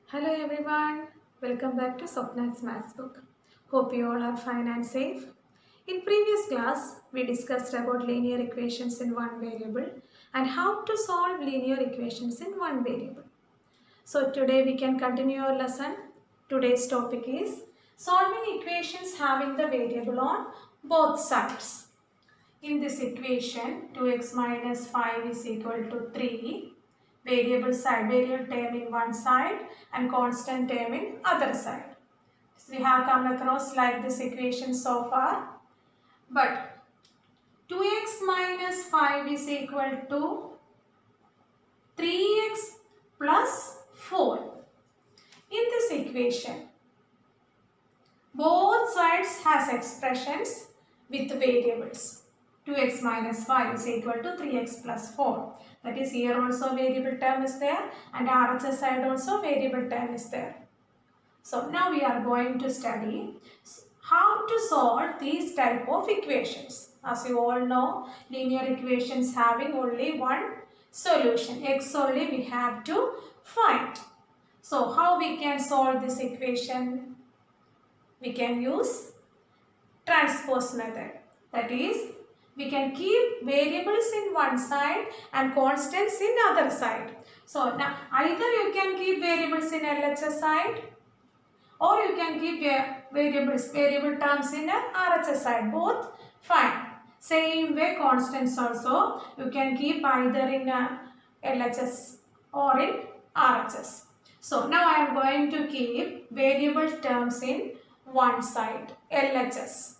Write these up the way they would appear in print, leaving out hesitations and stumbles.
Hello everyone, welcome back to Swapna's Maths Book. Hope you all are fine and safe. In previous class, we discussed about linear equations in one variable and how to solve linear equations in one variable. So today we can continue our lesson. Today's topic is solving equations having the variable on both sides. In this equation, 2x minus 5 is equal to 3. Variable term in one side and constant term in other side. So we have come across like this equation so far. But 2x minus 5 is equal to 3x plus 4. In this equation, both sides has expressions with variables. 2x minus 5 is equal to 3x plus 4. That is, here also variable term is there and RHS side also variable term is there. So now we are going to study how to solve these type of equations. As you all know, linear equations having only one solution. X only we have to find. So how we can solve this equation? We can use transpose method. That is, we can keep variables in one side and constants in other side. So now either you can keep variables in LHS side or you can keep variable terms in RHS side. Both fine. Same way constants also you can keep either in LHS or in RHS. So now I am going to keep variable terms in one side, LHS.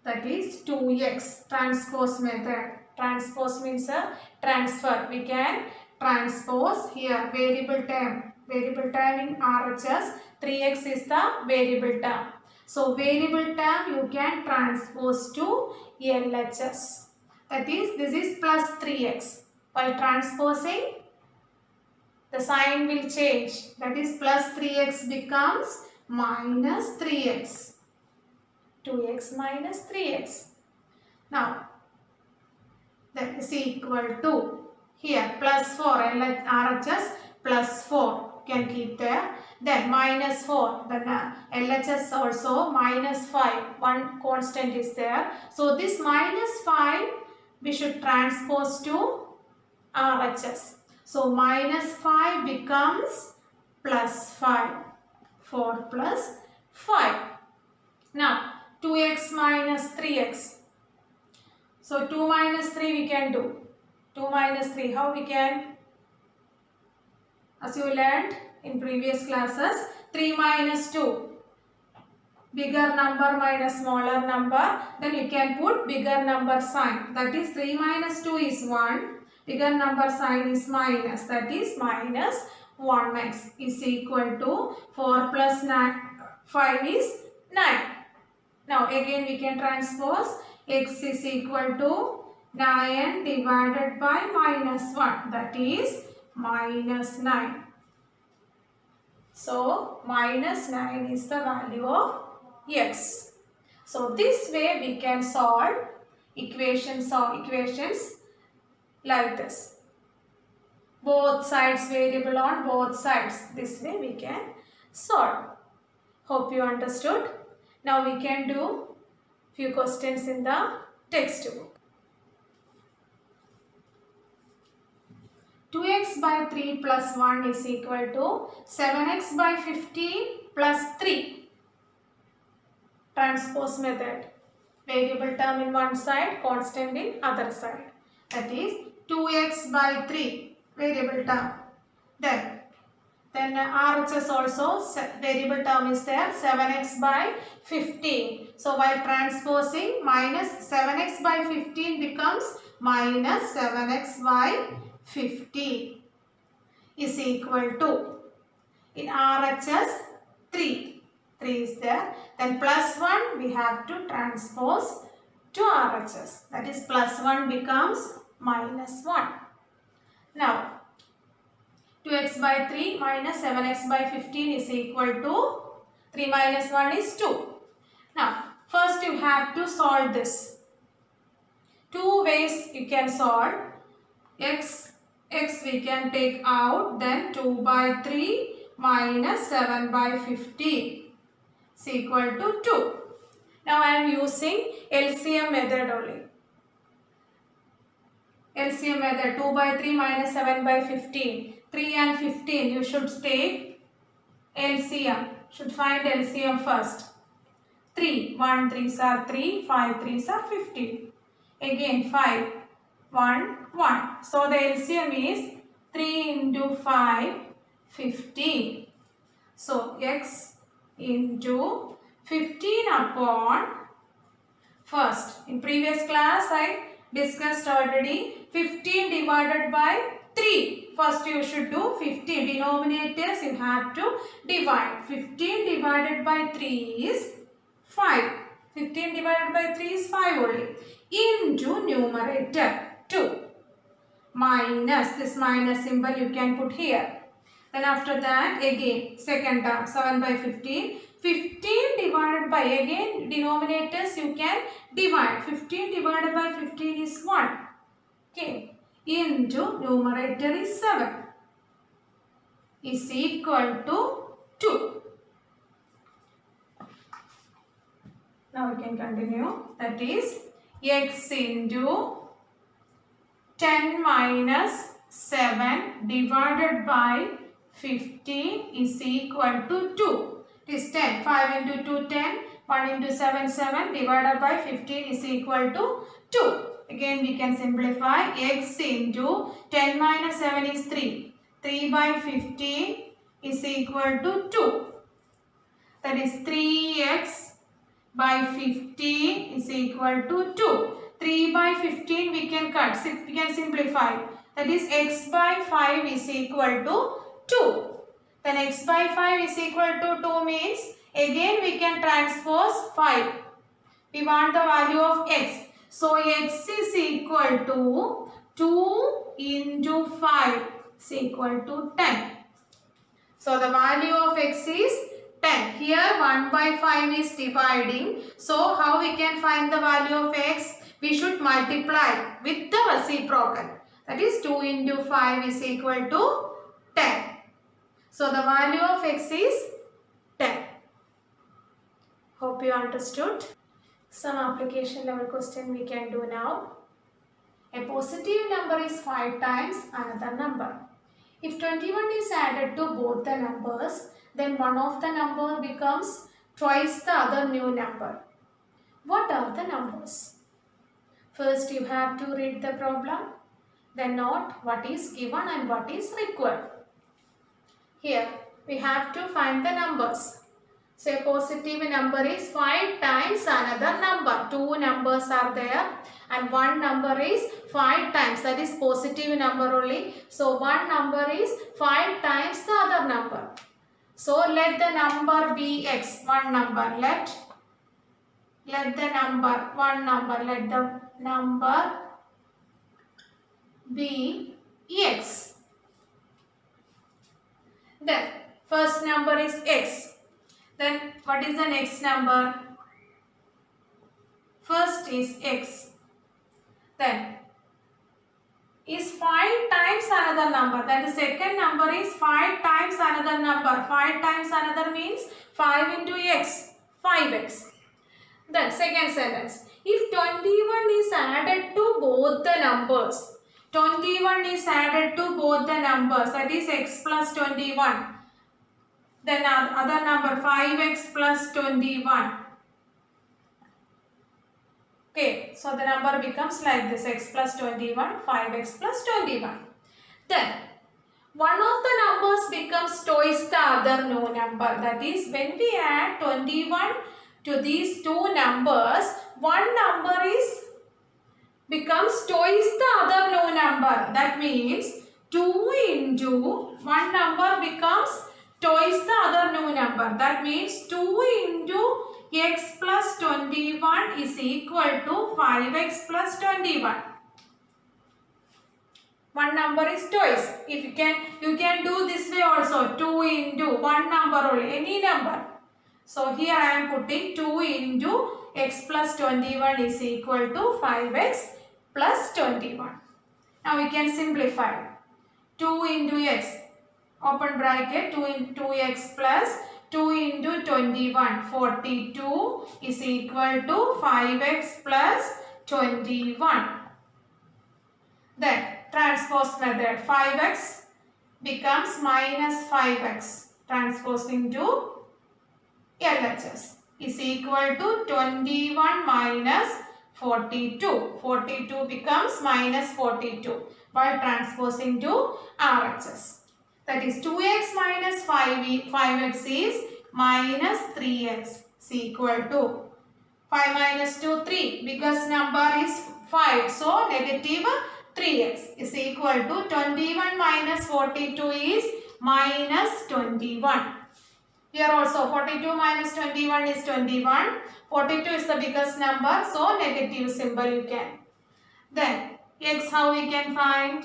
That is 2x, transpose method. Transpose means a transfer. We can transpose here variable term in RHS. 3x is the variable term. So variable term you can transpose to LHS. That is, this is plus 3x. While transposing, the sign will change. That is, plus 3x becomes minus 3x. 2x minus 3x. Now, that is equal to, here plus 4, RHS plus 4 can keep there. Then minus 4, then LHS also minus 5, one constant is there. So this minus 5 we should transpose to RHS. So minus 5 becomes plus 5, 4 plus 5. Now 2x minus 3x. So 2 minus 3 we can do. 2 minus 3, how we can? As you learned in previous classes, 3 minus 2. Bigger number minus smaller number. Then you can put bigger number sign. That is 3 minus 2 is 1. Bigger number sign is minus. That is minus 1x is equal to 4 plus 5 is 9. Now again we can transpose. X is equal to 9 divided by minus 1. That is minus 9. So minus 9 is the value of x. So this way we can solve equations like this. Both sides variable on both sides. This way we can solve. Hope you understood. Now we can do few questions in the textbook. 2x by 3 plus 1 is equal to 7x by 15 plus 3. Transpose method. Variable term in one side, constant in other side. That is 2x by 3 variable term. Then RHS also variable term is there, 7x by 15. So while transposing, minus 7x by 15 becomes minus 7x by 15 is equal to, in RHS 3 is there. Then plus 1 we have to transpose to RHS. That is plus 1 becomes minus 1. Now 2x by 3 minus 7x by 15 is equal to 3 minus 1 is 2. Now, first you have to solve this. Two ways you can solve. X we can take out, then 2 by 3 minus 7 by 15 is equal to 2. Now I am using LCM method only. LCM method 2 by 3 minus 7 by 15. 3 and 15 you should take LCM. Should find LCM first. 3. 1 3s are 3. 5 3s are 15. Again 5. 1 1. So the LCM is 3 into 5 15. So x into 15 upon first. In previous class I discussed already 15 divided by 3. First you should do 15. Denominators you have to divide. 15 divided by 3 is 5. 15 divided by 3 is 5 only. Into numerator 2. Minus, this minus symbol you can put here. Then after that again second term 7 by 15. 15 divided by, again denominators you can divide. 15 divided by 15 is 1. Okay. Into numerator is 7 is equal to 2. Now we can continue. That is x into 10 minus 7 divided by 15 is equal to 2. It is 10. 5 into 2 10. 1 into 7 7 divided by 15 is equal to 2. Again we can simplify. X into 10 minus 7 is 3. 3 by 15 is equal to 2. That is 3x by 15 is equal to 2. 3 by 15 we can cut. We can simplify. That is x by 5 is equal to 2. Then x by 5 is equal to 2 means again we can transpose 5. We want the value of x. So x is equal to 2 into 5 is equal to 10. So the value of x is 10. Here 1 by 5 is dividing. So how we can find the value of x? We should multiply with the reciprocal. That is 2 into 5 is equal to 10. So the value of x is 10. Hope you understood. Some application level question we can do now. A positive number is 5 times another number. If 21 is added to both the numbers, then one of the number becomes twice the other new number. What are the numbers? First you have to read the problem, then note what is given and what is required. Here we have to find the numbers. So a positive number is 5 times another number. Two numbers are there and one number is 5 times. That is positive number only. So one number is 5 times the other number. So let the number be x. One number. Let the number be x. Then first number is x. Then what is the next number? First is x. Then is 5 times another number. That the second number is 5 times another number. 5 times another means 5 into x. 5x. Then second sentence. If 21 is added to both the numbers. 21 is added to both the numbers. That is x plus 21. Then other number 5x plus 21. Okay, so the number becomes like this, x plus 21, 5x plus 21. Then one of the numbers becomes twice the other new number. That is when we add 21 to these two numbers, one number becomes twice the other new number. That means 2 into one number becomes twice the other new number. That means 2 into x plus 21 is equal to 5x plus 21. One number is twice. If you can do this way also. 2 into one number only, any number. So here I am putting 2 into x plus 21 is equal to 5x plus 21. Now we can simplify. 2 into x. open bracket 2 into 2x plus 2 into 21, 42 is equal to 5x plus 21. Then transpose method, 5x becomes minus 5x, transpose into LHS is equal to 21 minus 42. 42 becomes minus 42 by transposing to RHS. That is 2x minus 5x is minus 3x is equal to 5 minus 2, 3 because number is 5. So negative 3x is equal to 21 minus 42 is minus 21. Here also 42 minus 21 is 21. 42 is the biggest number, so negative symbol you can. Then x how we can find?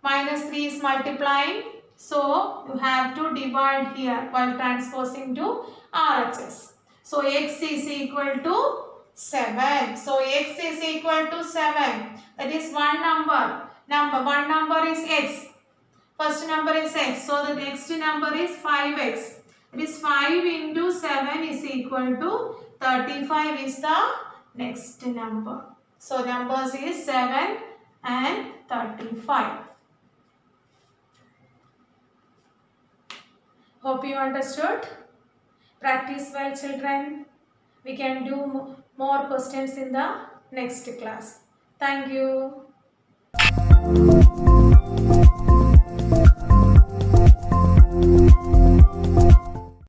Minus 3 is multiplying. So you have to divide here while transposing to RHS. So x is equal to 7. So x is equal to 7. That is one number. One number is x. First number is x. So the next number is 5x. It is 5 into 7 is equal to 35 is the next number. So numbers is 7 and 35. Hope you understood. Practice well, children. We can do more questions in the next class. Thank you.